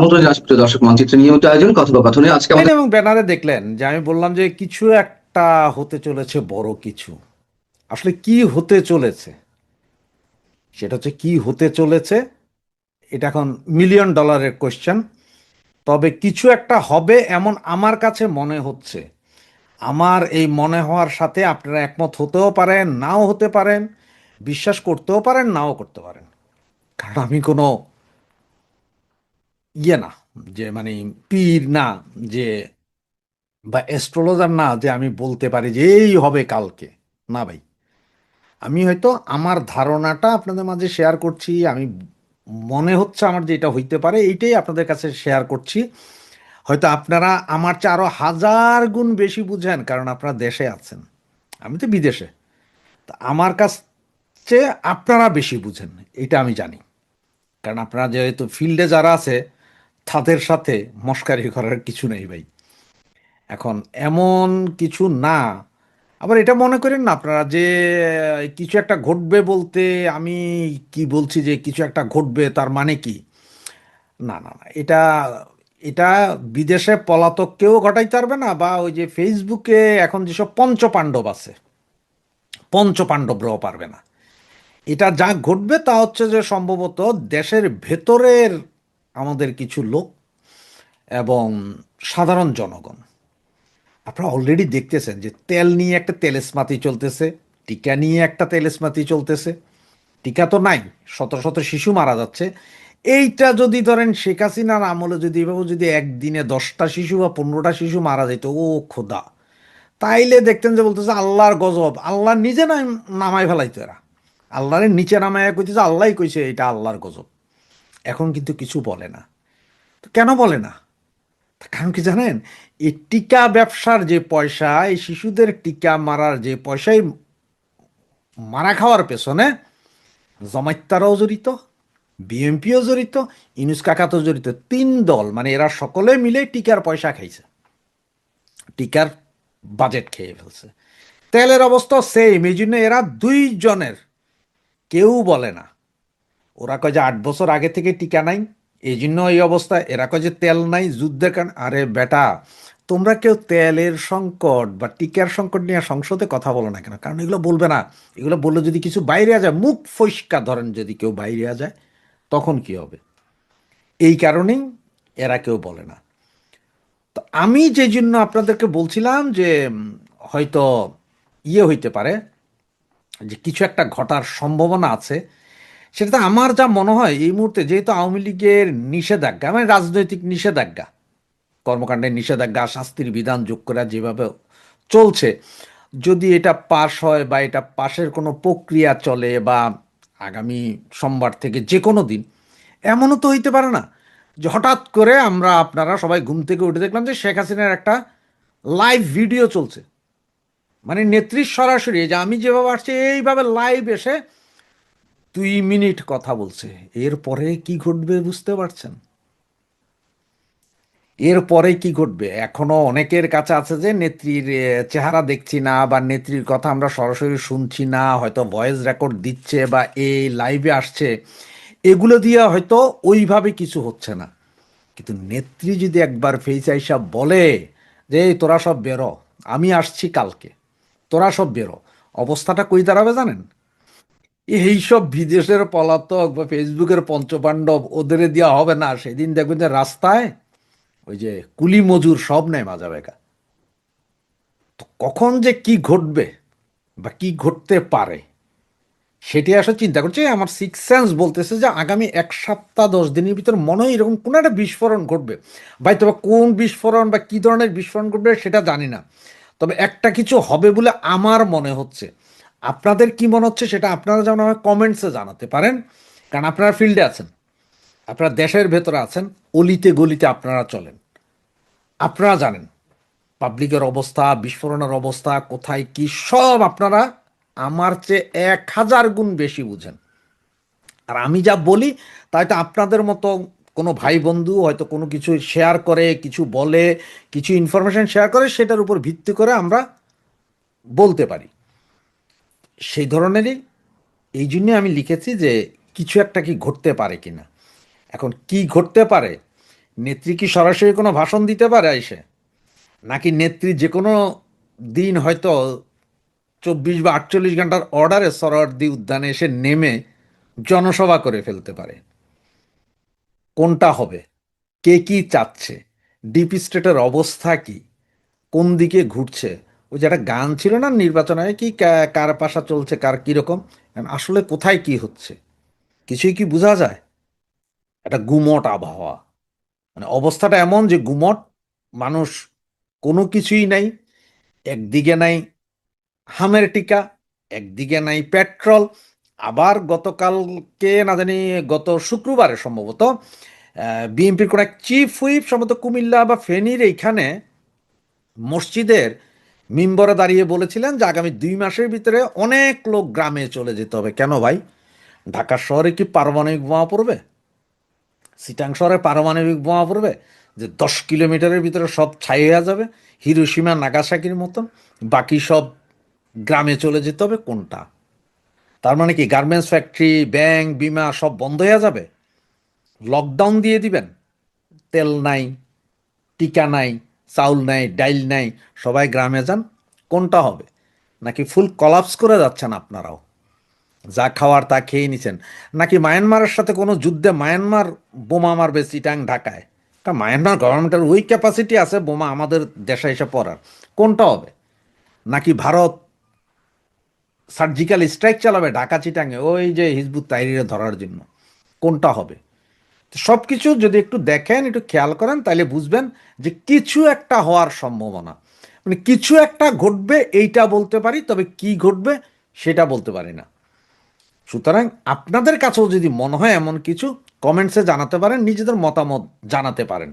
আমন্ত্রণ জানাচ্ছি প্রিয় দর্শক, মানচিত্রের নিয়মিত আয়োজন কথোপকথনে। আজকে আমাদের এবং ব্যানারে দেখলেন যে আমি বললাম যে কিছু একটা হতে চলেছে, বড় কিছু। আসলে কি হতে চলেছে, সেটা হচ্ছে কি হতে চলেছে, এটা এখন মিলিয়ন ডলারের কোয়েশ্চেন। তবে কিছু একটা হবে এমন আমার কাছে মনে হচ্ছে। আমার এই মনে হওয়ার সাথে আপনারা একমত হতেও পারেন, নাও হতে পারেন, বিশ্বাস করতেও পারেন, নাও করতে পারেন। কারণ আমি কোনো না, যে মানে পীর না, যে বা অ্যাস্ট্রোলজার না, যে আমি বলতে পারি যে এই হবে কালকে। না ভাই, আমি হয়তো আমার ধারণাটা আপনাদের মাঝে শেয়ার করছি। আমি মনে হচ্ছে আমার যে এটা হইতে পারে, এইটাই আপনাদের কাছে শেয়ার করছি। হয়তো আপনারা আমার চেয়ে আরো হাজার গুণ বেশি বুঝেন, কারণ আপনারা দেশে আছেন, আমি তো বিদেশে। তা আমার কাছ চেয়ে আপনারা বেশি বুঝেন, এটা আমি জানি। কারণ আপনারা যেহেতু ফিল্ডে যারা আছে, তাদের সাথে মশকারি করার কিছু নেই ভাই। এখন এমন কিছু না, আবার এটা মনে করেন না আপনারা যে কিছু একটা ঘটবে বলতে আমি কি বলছি যে কিছু একটা ঘটবে তার মানে কি? না না না, এটা এটা বিদেশে পলাতক কেউ ঘটাইতে পারবে না, বা ওই যে ফেসবুকে এখন যেসব পঞ্চপাণ্ডব আছে, পঞ্চপাণ্ডবরাও পারবে না। এটা যা ঘটবে তা হচ্ছে যে সম্ভবত দেশের ভেতরের আমাদের কিছু লোক এবং সাধারণ জনগণ। আপনারা অলরেডি দেখতেছেন যে তেল নিয়ে একটা তেলেস্মাতি চলতেছে, টিকা নিয়ে একটা তেলেস্মাতি চলতেছে। টিকা তো নাই, শত শত শিশু মারা যাচ্ছে। এইটা যদি ধরেন শেখ হাসিনার আমলে যদি এভাবে যদি একদিনে 10টা শিশু বা 15টা শিশু মারা যেত, ও খোদা, তাইলে দেখতেন যে বলতেছে আল্লাহর গজব, আল্লাহ নিজে নাই নামায় ফেলাইতো এরা। আল্লাহরের নিচে নামায় কইতেছে, আল্লাহই কইছে এটা আল্লাহর গজব। এখন কিন্তু কিছু বলে না। তো কেন বলে না? কারণ কি জানেন, এই টিকা ব্যবসার যে পয়সা, এই শিশুদের টিকা মারার যে পয়সায় মারা খাওয়ার পেছনে জমাইত্তারাও জড়িত, বিএমপিও জড়িত, ইনুস কাকা তো জড়িত। 3 দল, মানে এরা সকলে মিলে টিকার পয়সা খাইছে, টিকার বাজেট খেয়ে ফেলছে। তেলের অবস্থা সেম, এই জন্য এরা দুইজনের কেউ বলে না। ওরা কয় যে 8 বছর আগে থেকে টিকা নাই, এই জন্য এই অবস্থা। এরা কয় যে তেল নাই যুদ্ধের কারণ। আরে বেটা, তোমরা কেউ তেলের সংকট বা টিকার সংকট নিয়ে সংসদে কথা বলো না কেন? কারণ এগুলো বলবে না। এগুলো বললে যদি কিছু বাইরে যায়, মুখ ফসকা ধরেন যদি কেউ বাইরে যায়, তখন কি হবে? এই কারণেই এরা কেউ বলে না। তো আমি যে জন্য আপনাদেরকে বলছিলাম যে হয়তো হইতে পারে, যে কিছু একটা ঘটার সম্ভাবনা আছে। সেটা আমার যা মনে হয় এই মুহূর্তে, যেহেতু আওয়ামী লীগের নিষেধাজ্ঞা, মানে রাজনৈতিক নিষেধাজ্ঞা, কর্মকাণ্ডের নিষেধাজ্ঞা, শাস্তির বিধান যোগ করা যেভাবে চলছে, যদি এটা পাশ হয় বা এটা পাশের কোনো প্রক্রিয়া চলে, বা আগামী সোমবার থেকে যে কোনো দিন, এমনও তো হইতে পারে না যে হঠাৎ করে আমরা আপনারা সবাই ঘুম থেকে উঠে দেখলাম যে শেখ হাসিনার একটা লাইভ ভিডিও চলছে। মানে নেত্রীর সরাসরি, যে আমি যেভাবে আসছি এইভাবে লাইভ এসে 2 মিনিট কথা বলছে। এরপরে কি ঘটবে বুঝতে পারছেন? এরপরে কি ঘটবে এখনো অনেকের কাছে আছে যে নেত্রীর চেহারা দেখছি না, বা নেত্রীর কথা আমরা সরাসরি শুনছি না, হয়তো ভয়েস রেকর্ড দিচ্ছে বা এই লাইভে আসছে, এগুলো দিয়ে হয়তো ওইভাবে কিছু হচ্ছে না। কিন্তু নেত্রী যদি একবার ফেস আইসা বলে যে এই তোরা সব বেরো, আমি আসছি কালকে, তোরা সব বেরো, অবস্থাটা কই দাঁড়াবে জানেন? এইসব বিদেশের পলাতক বা ফেসবুকের পঞ্চপাণ্ডব ওদের দেওয়া হবে না। সেদিন দেখবেন যে রাস্তায় ওই যে কুলি মজুর সব নেয় মাজা বেকা। তো কখন যে কি ঘটবে বা কি ঘটতে পারে, সেটি আসলে চিন্তা করছি। আমার সিক্স সেন্স বলতেছে যে আগামী 1 সপ্তাহ 10 দিনের ভিতর মনে হয় এরকম কোনো একটা বিস্ফোরণ ঘটবে। ভাই, তবে কোন বিস্ফোরণ বা কি ধরনের বিস্ফোরণ ঘটবে সেটা জানি না। তবে একটা কিছু হবে বলে আমার মনে হচ্ছে। আপনাদের কি মনে হচ্ছে সেটা আপনারা যেমন আমাকে কমেন্টসে জানাতে পারেন, কারণ আপনারা ফিল্ডে আছেন, আপনারা দেশের ভেতরে আছেন, অলিতে গলিতে আপনারা চলেন, আপনারা জানেন পাবলিকের অবস্থা, বিস্ফোরণের অবস্থা, কোথায় কি সব আপনারা আমার চেয়ে 1000 গুণ বেশি বুঝেন। আর আমি যা বলি তাই তো আপনাদের মতো কোনো ভাই বন্ধু হয়তো কোনো কিছু শেয়ার করে, কিছু বলে, কিছু ইনফরমেশন শেয়ার করে, সেটার উপর ভিত্তি করে আমরা বলতে পারি। সেই ধরনেরই, এই জন্যে আমি লিখেছি যে কিছু একটা কি ঘটতে পারে কিনা। এখন কি ঘটতে পারে নেত্রী কি সরাসরি কোনো ভাষণ দিতে পারে এসে, নাকি নেত্রী যে কোনো দিন হয়তো 24 বা 48 ঘন্টার অর্ডারে সরোয়ার্দী উদ্যানে এসে নেমে জনসভা করে ফেলতে পারে? কোনটা হবে? কে কি চাচ্ছে? ডিপ স্টেটের অবস্থা কি? কোন দিকে ঘুরছে? ওই যে একটা গান ছিল না নির্বাচনে, কি কার পাশা চলছে, কার কিরকম, আসলে কোথায় কি হচ্ছে কিছুই কি বোঝা যায়? একটা গুমট আবহাওয়া, মানে অবস্থাটা এমন যে গুমট, মানুষ, কোনো কিছুই নাই। একদিকে নাই হামের টিকা, একদিকে নাই পেট্রোল। আবার গতকালকে না জানি গত শুক্রবারে সম্ভবত বিএনপির কোন এক চিফ হুইপ সম্ভবত কুমিল্লা বা ফেনীর এইখানে মসজিদের মিম্বরে দাঁড়িয়ে বলেছিলেন যে আগামী 2 মাসের ভিতরে অনেক লোক গ্রামে চলে যেতে হবে। কেন ভাই? ঢাকা শহরে কি পারমাণবিক বোমা পড়বে? সিটাং শহরে পারমাণবিক বোমা পড়বে যে 10 কিলোমিটারের ভিতরে সব ছাই হয়ে যাবে, হিরোশিমা নাগাসাকির মতন? বাকি সব গ্রামে চলে যেতে হবে কোনটা? তার মানে কি গার্মেন্টস ফ্যাক্টরি, ব্যাংক, বিমা সব বন্ধ হয়ে যাবে? লকডাউন দিয়ে দিবেন? তেল নাই, টিকা নাই, চাউল নাই, ডাইল নাই, সবাই গ্রামে যান? কোনটা হবে? নাকি ফুল কলাপস করে যাচ্ছেন আপনারাও, যা খাওয়ার তা খেয়ে নিছেন? নাকি মায়ানমারের সাথে কোনো যুদ্ধে মায়ানমার বোমা মারবে চিটাং ঢাকায়? তা মায়ানমার গভর্নমেন্টের ওই ক্যাপাসিটি আছে বোমা আমাদের দেশে এসে পড়ার? কোনটা হবে? নাকি ভারত সার্জিক্যাল স্ট্রাইক চালাবে ঢাকা চিটাঙে ওই যে হিজবুত তাহরিরে ধরার জন্য? কোনটা হবে? সব কিছু যদি একটু দেখেন, একটু খেয়াল করেন, তাহলে বুঝবেন যে কিছু একটা হওয়ার সম্ভাবনা, মানে কিছু একটা ঘটবে এইটা বলতে পারি, তবে কি ঘটবে সেটা বলতে পারি না। সুতরাং আপনাদের কাছেও যদি মনে হয় এমন কিছু, কমেন্টসে জানাতে পারেন, নিজেদের মতামত জানাতে পারেন।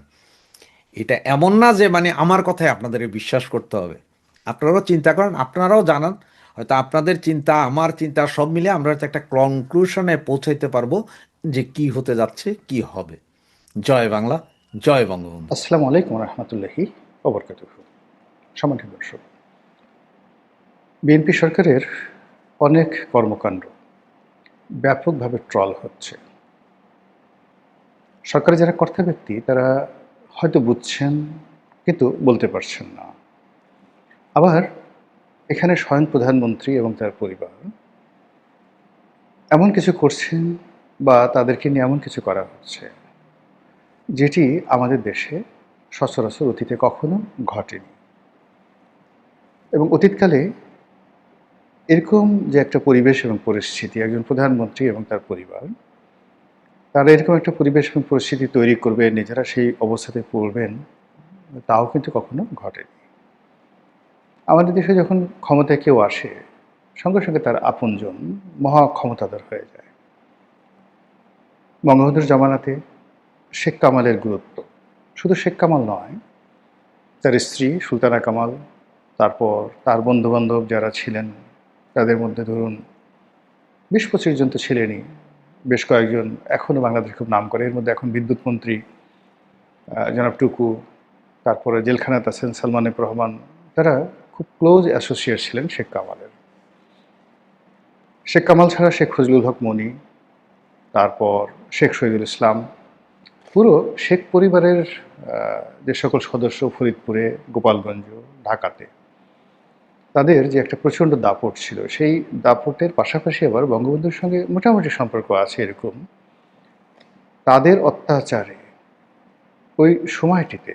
এটা এমন না যে মানে আমার কথায় আপনাদের বিশ্বাস করতে হবে। আপনারাও চিন্তা করেন, আপনারাও জানান, হয়তো আপনাদের চিন্তা আমার চিন্তা সব মিলে আমরা হয়তো একটা কনক্লুশনে পৌঁছাইতে পারবো যে কি হতে যাচ্ছে, কি হবে। জয় বাংলা, জয় বঙ্গবন্ধু। আসসালামু আলাইকুম রহমতুল্লাহি ওবরকাতুহু। সম্মানিত দর্শক, বিএনপি সরকারের অনেক কর্মকাণ্ড ব্যাপকভাবে ট্রল হচ্ছে। সরকারের যারা কর্তা ব্যক্তি তারা হয়তো বুঝছেন, কিন্তু বলতে পারছেন না। আবার এখানে স্বয়ং প্রধানমন্ত্রী এবং তার পরিবার এমন কিছু করছেন বা তাদেরকে নিয়ে এমন কিছু করা হচ্ছে যেটি আমাদের দেশে সচরাচর অতীতে কখনো ঘটেনি। এবং অতীতকালে এরকম যে একটা পরিবেশ এবং পরিস্থিতি, একজন প্রধানমন্ত্রী এবং তার পরিবার তারা এরকম একটা পরিবেশ এবং পরিস্থিতি তৈরি করবে, নিজেরা সেই অবস্থাতে পড়বেন, তাও কিন্তু কখনো ঘটেনি। আমাদের দেশে যখন ক্ষমতায় কেউ আসে, সঙ্গে সঙ্গে তার আপনজন মহা ক্ষমতাধর হয়ে যায়। বঙ্গবন্ধুর জামানাতে শেখ কামালের গুরুত্ব, শুধু শেখ কামাল নয়, তার স্ত্রী সুলতানা কামাল, তারপর তার বন্ধুবান্ধব যারা ছিলেন, তাদের মধ্যে ধরুন 20-25 জন তো ছিলেনই, বেশ কয়েকজন এখনও বাংলাদেশ খুব নাম করে। এর মধ্যে এখন বিদ্যুৎ মন্ত্রী জনাব টুকু, তারপরে জেলখানাতে আছেন সালমান এফ রহমান, তারা খুব ক্লোজ অ্যাসোসিয়েট ছিলেন শেখ কামালের। শেখ কামাল ছাড়া শেখ ফজলুল হক মনি, তারপর শেখ শহীদুল ইসলাম, পুরো শেখ পরিবারের যে সকল সদস্য ফরিদপুরে, গোপালগঞ্জ, ঢাকাতে, তাদের যে একটা প্রচণ্ড দাপট ছিল, সেই দাপটের পাশাপাশি আবার বঙ্গবন্ধুর সঙ্গে মোটামুটি সম্পর্ক আছে এরকম। তাদের অত্যাচারে ওই সময়টিতে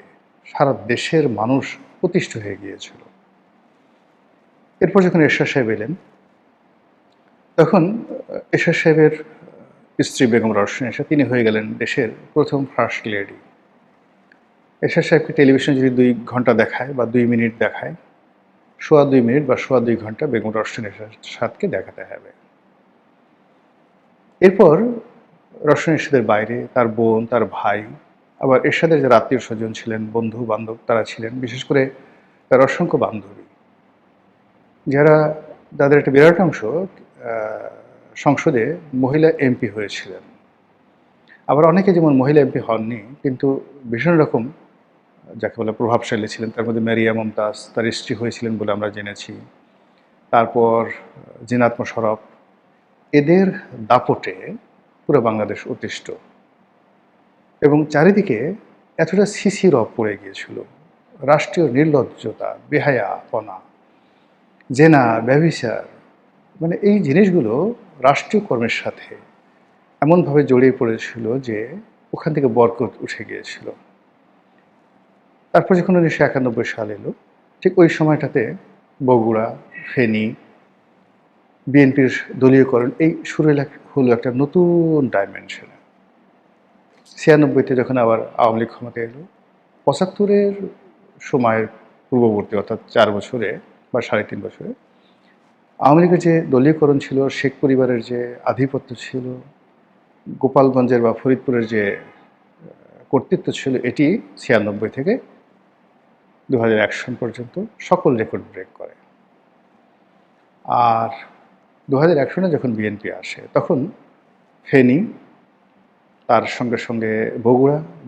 সারা দেশের মানুষ অতিষ্ঠ হয়ে গিয়েছিল। এরপর যখন এরশাদ সাহেব এলেন, তখন এরশাদ সাহেবের স্ত্রী বেগম রওশনিসা, তিনি হয়ে গেলেন দেশের প্রথম ফার্স্ট লেডি। এরশাদ সাহেবকে টেলিভিশনে যদি 2 ঘন্টা দেখায় বা 2 মিনিট দেখায়, সোয়া 2 মিনিট বা সোয়া 2 ঘন্টা বেগম রওশনিসাকে দেখাতে হবে। এরপর রওশনিসাদের বাইরে তার বোন, তার ভাই, আবার এরশাদের যারা আত্মীয় স্বজন ছিলেন, বন্ধু বান্ধব তারা ছিলেন, বিশেষ করে তার অসংখ্য বান্ধবী, যারা, যাদের একটা বিরাট অংশ সংসদে মহিলা এমপি হয়েছিলেন। আবার অনেকে যেমন মহিলা এমপি হননি, কিন্তু ভীষণ রকম যাকে বলে প্রভাবশালী ছিলেন। তার মধ্যে মারিয়া মমতাজ, তার স্ত্রী হয়েছিলেন বলে আমরা জেনেছি। তারপর জিনাত মোশাররফ, এদের দাপটে পুরো বাংলাদেশ অতিষ্ঠ। এবং চারিদিকে এতটা সিসি রব পড়ে গিয়েছিল, রাষ্ট্রীয় নির্লজ্জতা, বেহায়াপনা, জেনা, ব্যভিচার, মানে এই জিনিসগুলো রাষ্ট্রীয় কর্মের সাথে এমনভাবে জড়িয়ে পড়েছিল যে ওখান থেকে বরকত উঠে গিয়েছিল। তারপর যখন 1991 সাল এলো, ঠিক ওই সময়টাতে বগুড়া, ফেনী, বিএনপির দলীয়করণ এই শুরু হলো একটা নতুন ডাইমেনশনে। 96-তে যখন আবার আওয়ামী লীগ ক্ষমতায় এলো, 75-এর সময়ের পূর্ববর্তী অর্থাৎ 4 বছরে বা 3.5 বছরে আওয়ামী লীগের যে দলীয়করণ ছিল, শেখ পরিবারের যে আধিপত্য ছিল, গোপালগঞ্জের বা ফরিদপুরের যে কর্তৃত্ব ছিল, এটি 96 থেকে 2001 সন পর্যন্ত সকল রেকর্ড ব্রেক করে। আর 2001 সনে যখন বিএনপি আসে, তখন ফেনী, তার সঙ্গে সঙ্গে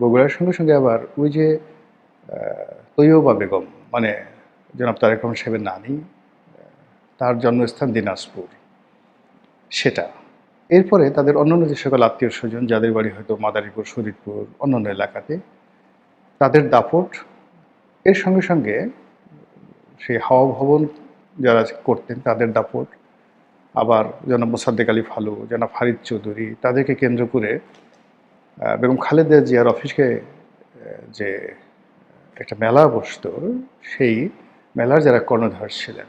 বগুড়ার সঙ্গে সঙ্গে আবার ওই যে তৈয়বা বেগম, মানে জনাব তারেক রহমান সাহেবের নানি, তার জন্মস্থান দিনাজপুর, সেটা। এরপরে তাদের অন্যান্য যে সকল আত্মীয় স্বজন যাদের বাড়ি হয়তো মাদারীপুর, শরীদপুর, অন্যান্য এলাকাতে, তাদের দাপট, এর সঙ্গে সঙ্গে সেই হাওয়া ভবন যারা করতেন তাদের দাপট, আবার জনাব মোসাদ্দেক আলী ফালু, জনাব ফারিদ চৌধুরী, তাদেরকে কেন্দ্র করে বেগম খালেদা জিয়ার অফিসকে যে একটা মেলা বসত, সেই মেলার যারা কর্ণধার ছিলেন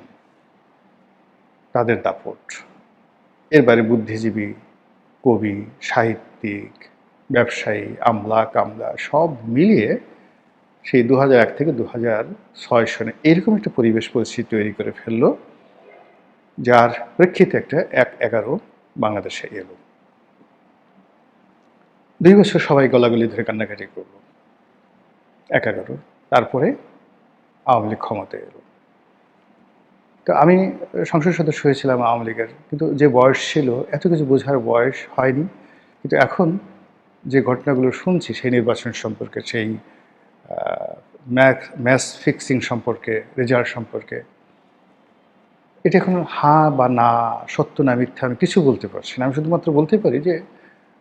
তাদের দাপট, এর বাইরে বুদ্ধিজীবী, কবি, সাহিত্যিক, ব্যবসায়ী, আমলা কামলা সব মিলিয়ে সেই 2001 থেকে 2006 সনে এরকম একটা পরিবেশ পরিস্থিতি তৈরি করে ফেললো, যার প্রেক্ষিতে একটা 1/11 বাংলাদেশে এলো। 2 বছর সবাই গলাগলি ধরে কান্নাকাটি করলো 1/11। তারপরে আওয়ামী লীগ ক্ষমতায় এলো। তো আমি সংসদ সদস্য হয়েছিলাম আওয়ামী লীগের, কিন্তু যে বয়স ছিল এত কিছু বোঝার বয়স হয়নি। কিন্তু এখন যে ঘটনাগুলো শুনছি সেই নির্বাচন সম্পর্কে, সেই ম্যাচ ফিক্সিং সম্পর্কে, রেজাল্ট সম্পর্কে, এটা এখন হ্যাঁ বা না, সত্য না মিথ্যা আমি কিছু বলতে পারছি না। আমি শুধুমাত্র বলতে পারি যে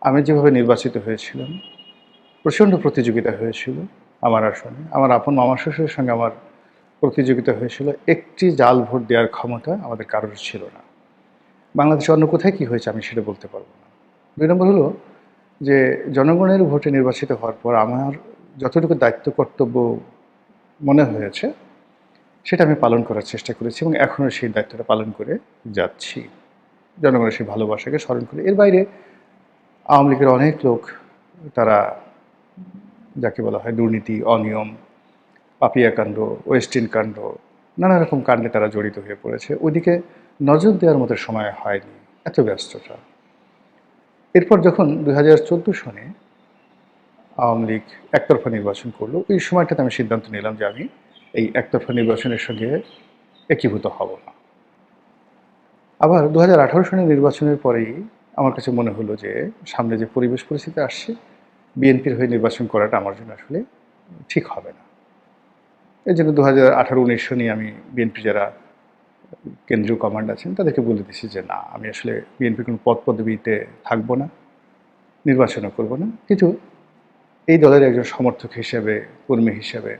আমি যেভাবে নির্বাচিত হয়েছিলাম, প্রচণ্ড প্রতিযোগিতা হয়েছিল আমার আসনে, আমার আপন মামা শ্বশুরের সঙ্গে আমার প্রতিযোগিতা হয়েছিল। একটি জাল ভোট দেওয়ার ক্ষমতা আমাদের কারোর ছিল না। বাংলাদেশে অন্য কোথায় কী হয়েছে আমি সেটা বলতে পারবো না। 2 নম্বর হলো যে জনগণের ভোটে নির্বাচিত হওয়ার পর আমার যতটুকু দায়িত্ব কর্তব্য মনে হয়েছে সেটা আমি পালন করার চেষ্টা করেছি এবং এখনও সেই দায়িত্বটা পালন করে যাচ্ছি, জনগণের সেই ভালোবাসাকে স্মরণ করে। এর বাইরে আওয়ামী লীগের অনেক লোক, তারা যাকে বলা হয় দুর্নীতি, অনিয়ম, পাপিয়াকাণ্ড, ওয়েস্টিন কাণ্ড, নানা রকম কাণ্ডে তারা জড়িত হয়ে পড়েছে। ওইদিকে নজর দেওয়ার মতো সময় হয়নি, এত ব্যস্ততা। এরপর যখন 2014 সনে আওয়ামী লীগ একতরফা নির্বাচন করলো, ওই সময়টাতে আমি সিদ্ধান্ত নিলাম যে আমি এই একতরফা নির্বাচনের সঙ্গে একীভূত হব না। আবার 2018 সনের নির্বাচনের পরেই আমার কাছে মনে হলো যে সামনে যে পরিবেশ পরিস্থিতি আসছে, বিএনপির হয়ে নির্বাচন করাটা আমার জন্য আসলে ঠিক হবে না। এই জন্য 2018-19 সনে আমি বিএনপি যারা কেন্দ্রীয় কমান্ড আছেন তাদেরকে বলে দিয়েছি যে না, আমি আসলে বিএনপির কোনো পদ পদবিতে থাকবো না, নির্বাচনও করব না, কিন্তু এই দলের একজন সমর্থক হিসেবে, কর্মী হিসেবে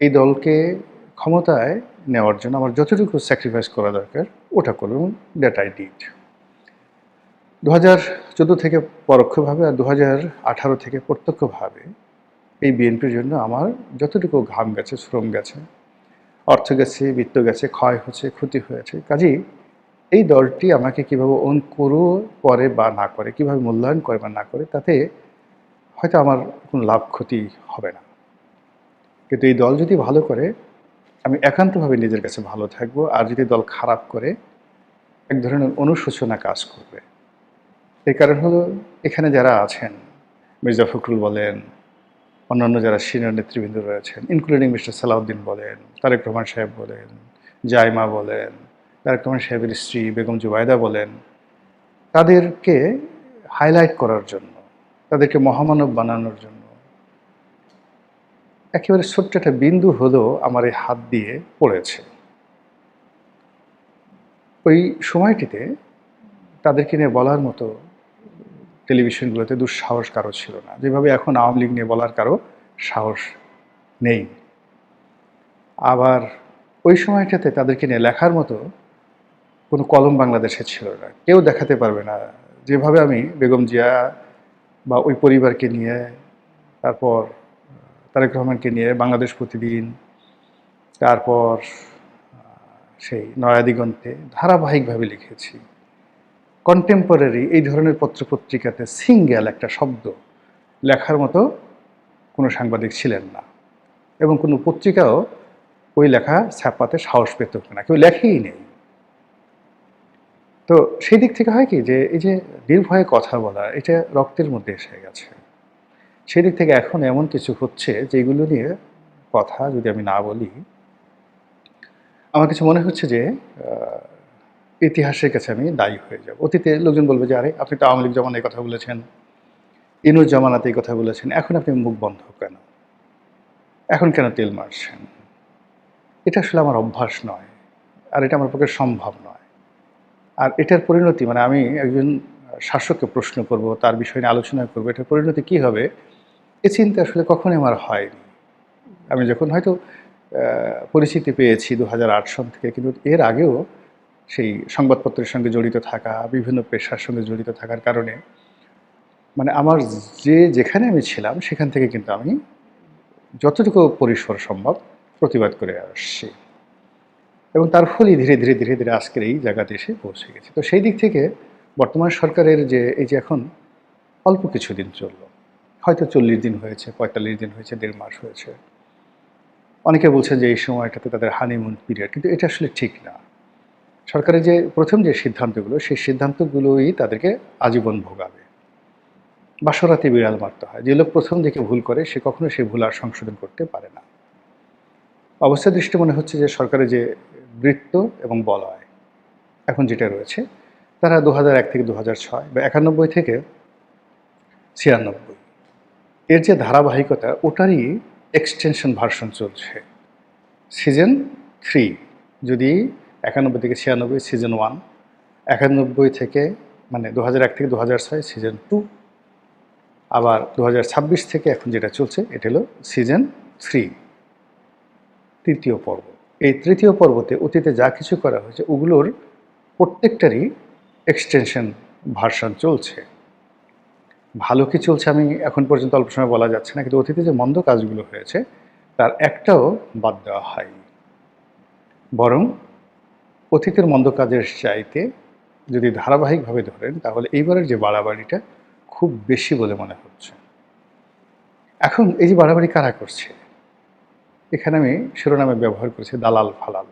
এই দলকে ক্ষমতায় নেওয়ার জন্য আমার যতটুকু স্যাক্রিফাইস করা দরকার ওটা করব, দ্যাট আই ডিড। 2014 থেকে পরোক্ষভাবে আর 2018 থেকে প্রত্যক্ষভাবে এই বিএনপির জন্য আমার যতটুকু ঘাম গেছে, শ্রম গেছে, অর্থ গেছে, বিত্ত গেছে, ক্ষয় হচ্ছে, ক্ষতি হয়েছে, কাজেই এই দলটি আমাকে কীভাবে করে বা না করে, কীভাবে মূল্যায়ন করে বা না করে, তাতে হয়তো আমার কোনো লাভ ক্ষতি হবে না। কিন্তু এই দল যদি ভালো করে আমি একান্তভাবে নিজের কাছে ভালো থাকবো, আর যদি দল খারাপ করে এক ধরনের অনুশোচনা কাজ করবে। এই কারণ হলো এখানে যারা আছেন, মির্জা ফখরুল বলেন, অন্যান্য যারা সিনিয়র নেতৃবৃন্দ রয়েছেন, ইনক্লুডিং মিস্টার সালাউদ্দিন বলেন, তারেক রহমান সাহেব বলেন, জাইমা বলেন, তারেক রহমান সাহেবের স্ত্রী বেগম জুবাইদা বলেন, তাদেরকে হাইলাইট করার জন্য, তাদেরকে মহামানব বানানোর জন্য একেবারে ছোট্ট একটা বিন্দু হলেও আমার এই হাত দিয়ে পড়েছে। ওই সময়টিতে তাদেরকে নিয়ে বলার মতো টেলিভিশনগুলোতে দুঃসাহস কারো ছিল না, যেভাবে এখন আওয়ামী লীগ নিয়ে বলার কারো সাহস নেই। আবার ওই সময়টাতে তাদেরকে নিয়ে লেখার মতো কোনো কলম বাংলাদেশে ছিল না, কেউ দেখাতে পারবে না। যেভাবে আমি বেগম জিয়া বা ওই পরিবারকে নিয়ে, তারপর তারেক রহমানকে নিয়ে বাংলাদেশ প্রতিদিন, তারপর সেই নয়াদিগন্তে ধারাবাহিকভাবে লিখেছি, কন্টেম্পোরারি এই ধরনের পত্রপত্রিকাতে সিঙ্গেল একটা শব্দ লেখার মতো কোনো সাংবাদিক ছিলেন না, এবং কোনো পত্রিকাও ওই লেখা ছাপাতে সাহস পেত না, কেউ লেখেই নেই। তো সেই দিক থেকে হয় কি যে এই যে নির্ভয়ে কথা বলা, এটা রক্তের মধ্যে এসে গেছে। সেই দিক থেকে এখন এমন কিছু হচ্ছে যেগুলো নিয়ে কথা যদি আমি না বলি, আমার কাছে মনে হচ্ছে যে ইতিহাসের কাছে আমি দায়ী হয়ে যাব। অতীতে লোকজন বলবে যে আরে আপনি তো আওয়ামী লীগ জমানায় এই কথা বলেছেন, ইনুস জামানাতে এই কথা বলেছেন, এখন আপনি মুখ বন্ধ কেন, এখন কেন তেল মারছেন? এটা আসলে আমার অভ্যাস নয়, আর এটা আমার পক্ষে সম্ভব নয়। আর এটার পরিণতি মানে আমি একজন শাসককে প্রশ্ন করব, তার বিষয় নিয়ে আলোচনা করবো, এটার পরিণতি কী হবে এ চিন্তা আসলে কখনোই আমার হয়নি। আমি যখন হয়তো পরিচিতি পেয়েছি 2008 সন থেকে, কিন্তু এর আগেও সেই সংবাদপত্রের সঙ্গে জড়িত থাকা, বিভিন্ন পেশার সঙ্গে জড়িত থাকার কারণে মানে আমার যেখানে আমি ছিলাম সেখান থেকে কিন্তু আমি যতটুকু পরিসর সম্ভব প্রতিবাদ করে আসছি, এবং তার ফলেই ধীরে ধীরে ধীরে ধীরে আজকের এই জায়গাতে এসে পৌঁছে গেছে। তো সেই দিক থেকে বর্তমান সরকারের যে এই যে এখন অল্প কিছুদিন চললো, হয়তো 40 দিন হয়েছে, 45 দিন হয়েছে, 1.5 মাস হয়েছে, অনেকে বলছেন যে এই সময়টাতে তাদের হানিমুন পিরিয়ড, কিন্তু এটা আসলে ঠিক না। সরকারের যে প্রথম যে সিদ্ধান্তগুলো, সেই সিদ্ধান্তগুলোই তাদেরকে আজীবন ভোগাবে। বাসরাতে বিড়াল মারতে হয়, যে লোক প্রথম দিকে ভুল করে সে কখনো সেই ভুল আর সংশোধন করতে পারে না। অবস্থা দৃষ্টি মনে হচ্ছে যে সরকারের যে বৃত্ত এবং বলয় এখন যেটা রয়েছে, তারা 2001 থেকে 2006 বা 91 থেকে 96 এর যে ধারাবাহিকতা, ওটারই এক্সটেনশন ভার্সন চলছে। সিজন 3, যদি 91 থেকে 96 সিজন 1, 91 থেকে মানে 2001 থেকে 2006 সিজন 2, আবার 2026 থেকে এখন যেটা চলছে এটা হলো সিজন 3, তৃতীয় পর্ব। এই তৃতীয় পর্বতে অতীতে যা কিছু করা হয়েছে ওগুলোর প্রত্যেকটারই এক্সটেনশন ভার্সন চলছে। ভালো কি চলছে আমি এখন পর্যন্ত অল্প সময় বলা যাচ্ছে না, কিন্তু অতীতে যে মন্দ কাজগুলো হয়েছে তার একটাও বাদ দেওয়া হয়নি। বরং অতীতের মন্দ কাজের চাইতে যদি ধারাবাহিকভাবে ধরেন তাহলে এইবারের যে বাড়াবাড়িটা খুব বেশি বলে মনে হচ্ছে। এখন এই যে বাড়াবাড়ি কারা করছে, এখানে আমি শিরোনামে ব্যবহার করেছি দালাল ফালাল।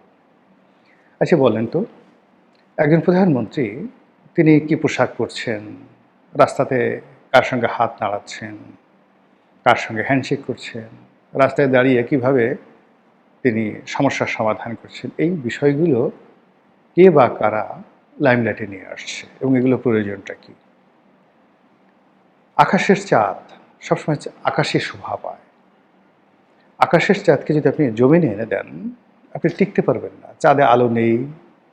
আচ্ছা বলেন তো, একজন প্রধানমন্ত্রী তিনি কি পোশাক পরছেন, রাস্তাতে কার সঙ্গে হাত নাড়াচ্ছেন, কার সঙ্গে হ্যান্ডশেক করছেন, রাস্তায় দাঁড়িয়ে কিভাবে তিনি সমস্যার সমাধান করছেন, এই বিষয়গুলো কে বা কারা লাইমলাইটে নিয়ে আসছে এবং এগুলো প্রয়োজনটা কি? আকাশের চাঁদ সবসময় আকাশে শোভা পায়। আকাশের চাঁদকে যদি আপনি জমিনে এনে দেন আপনি টিকতে পারবেন না। চাঁদে আলো নেই,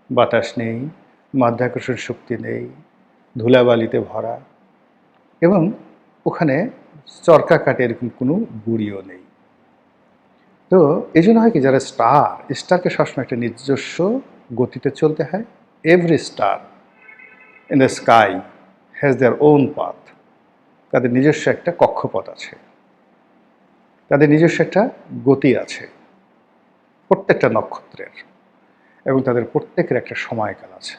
বাতাস নেই, মাধ্যাকর্ষণ শক্তি নেই, ধুলাবালিতে ভরা, এবং ওখানে চরকা কাটে এরকম কোনো গুঁড়িও নেই। তো এই জন্য হয় কি, যারা স্টারকে সবসময় একটা নিজস্ব গতিতে চলতে হয়। Every star in the sky has their own path. তাদের নিজস্ব একটা কক্ষপথ আছে, তাদের নিজস্ব একটা গতি আছে প্রত্যেকটা নক্ষত্রের, এবং তাদের প্রত্যেকের একটা সময়কাল আছে।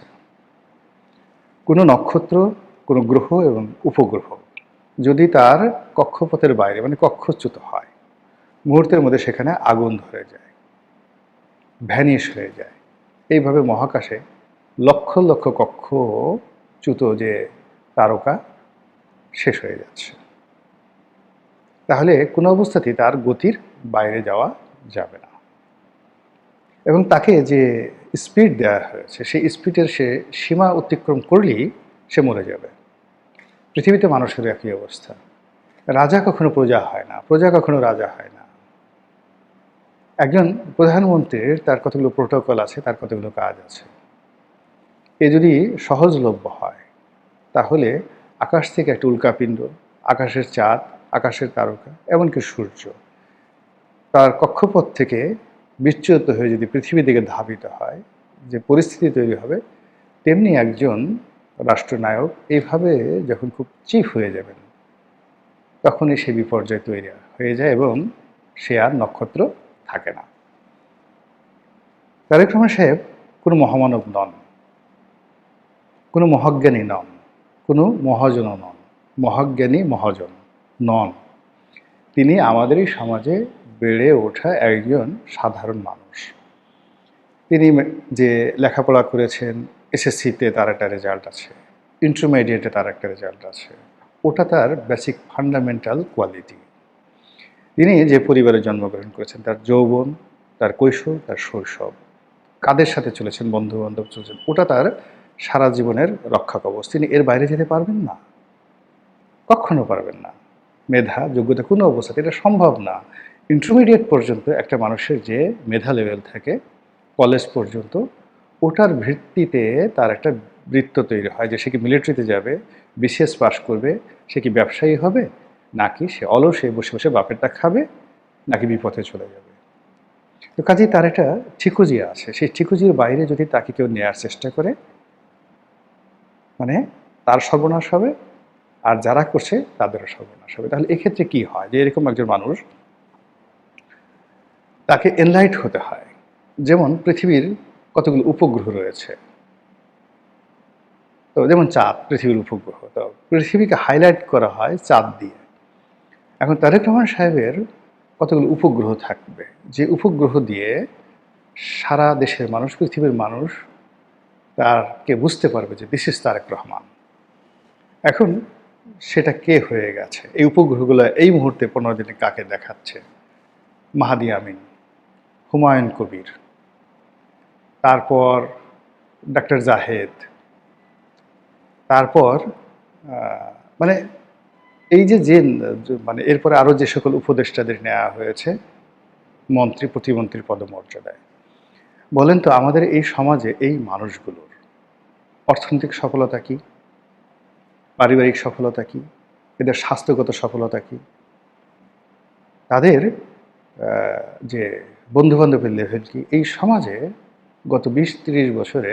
কোনো নক্ষত্র, কোনো গ্রহ এবং উপগ্রহ যদি তার কক্ষপথের বাইরে মানে কক্ষচ্যুত হয়, মুহূর্তের মধ্যে সেখানে আগুন ধরে যায়, ভ্যানিশ হয়ে যায়। এইভাবে মহাকাশে লক্ষ লক্ষ কক্ষচ্যুত যে তারকা শেষ হয়ে যাচ্ছে। তাহলে কোনো অবস্থাতেই তার গতির বাইরে যাওয়া যাবে না, এবং তাকে যে স্পিড দেওয়া হয়েছে সেই স্পিডের সে সীমা অতিক্রম করলেই সে মরে যাবে। পৃথিবীতে মানুষের একই অবস্থা। রাজা কখনো প্রজা হয় না, প্রজা কখনো রাজা হয় না। একজন প্রধানমন্ত্রীর তার কতগুলো প্রোটোকল আছে, তার কতগুলো কাজ আছে। এ যদি সহজলভ্য হয় তাহলে আকাশ থেকে একটা উল্কাপিণ্ড, আকাশের চাঁদ আকাশের তারকা, এমনকি সূর্য তার কক্ষপথ থেকে বিচ্যুত হয়ে যদি পৃথিবীর দিকে ধাবিত হয়, যে পরিস্থিতি তৈরি হবে, তেমনি একজন রাষ্ট্রনায়ক এইভাবে যখন খুব চিফ হয়ে যাবেন, তখনই সে বিপর্যয় তৈরি হয়ে যায় এবং সে আর নক্ষত্র থাকে না। তারেক রহমান সাহেব কোনো মহামানব নন, কোনো মহাজ্ঞানী নন, কোনো মহাজনও নন, মহাজ্ঞানী মহাজন নন। তিনি আমাদেরই সমাজে বেড়ে ওঠা একজন সাধারণ মানুষ। তিনি যে লেখাপড়া করেছেন, এসএসসিতে তার একটা রেজাল্ট আছে, ইন্টারমিডিয়েটে তার একটা রেজাল্ট আছে, ওটা তার বেসিক ফান্ডামেন্টাল কোয়ালিটি। তিনি যে পরিবারে জন্মগ্রহণ করেছেন, তার যৌবন, তার কৈশোর, তার শৈশব, কাদের সাথে চলেছেন, বন্ধু বান্ধব চলেছেন, ওটা তার সারা জীবনের রক্ষা কবচ। তিনি এর বাইরে যেতে পারবেন না, কখনো পারবেন না। মেধা, যোগ্যতা কোনো অবস্থাতে এটা সম্ভব না। ইন্টারমিডিয়েট পর্যন্ত একটা মানুষের যে মেধা লেভেল থাকে, কলেজ পর্যন্ত, ওটার ভিত্তিতে তার একটা বৃত্ত তৈরি হয় যে সে কি মিলিটারিতে যাবে, বিসিএস পাস করবে, সে কি ব্যবসায়ী হবে, নাকি সে অলসে বসে বসে বাপেরটা খাবে, নাকি বিপথে চলে যাবে। তো কাজেই তার একটা ঠিকুজি আছে। সেই ঠিকুজির বাইরে যদি তাকে কেউ নেওয়ার চেষ্টা করে, মানে তার সর্বনাশ হবে, আর যারা করছে তাদেরও সর্বনাশ হবে। তাহলে এক্ষেত্রে কি হয়, যে এরকম একজন মানুষ, তাকে এনলাইট হতে হয়। যেমন পৃথিবীর কতগুলো উপগ্রহ রয়েছে, তো যেমন চাঁদ পৃথিবীর উপগ্রহ, তো পৃথিবীকে হাইলাইট করা হয় চাঁদ দিয়ে। এখন তারেক রহমান সাহেবের কতগুলো উপগ্রহ থাকবে, যে উপগ্রহ দিয়ে সারা দেশের মানুষ, পৃথিবীর মানুষ তারকে বুঝতে পারবে যে দিস ইজ তারেক রহমান। এখন সেটা কে হয়ে গেছে? এই উপগ্রহগুলো এই মুহূর্তে 15 দিনে কাকে দেখাচ্ছে? মাহাদি আমিন, হুমায়ুন কবির, তারপর ডাক্তার জাহেদ, তারপর মানে এই যে মানে এরপরে আরও যে সকল উপদেষ্টাদের নেওয়া হয়েছে মন্ত্রী প্রতিমন্ত্রীর পদমর্যাদায়। বলেন তো, আমাদের এই সমাজে এই মানুষগুলোর অর্থনৈতিক সফলতা কি, পারিবারিক সফলতা কি, এদের স্বাস্থ্যগত সফলতা কি, তাদের যে বন্ধুবান্ধবের লেভেল কি? এই সমাজে গত 20-30 বছরে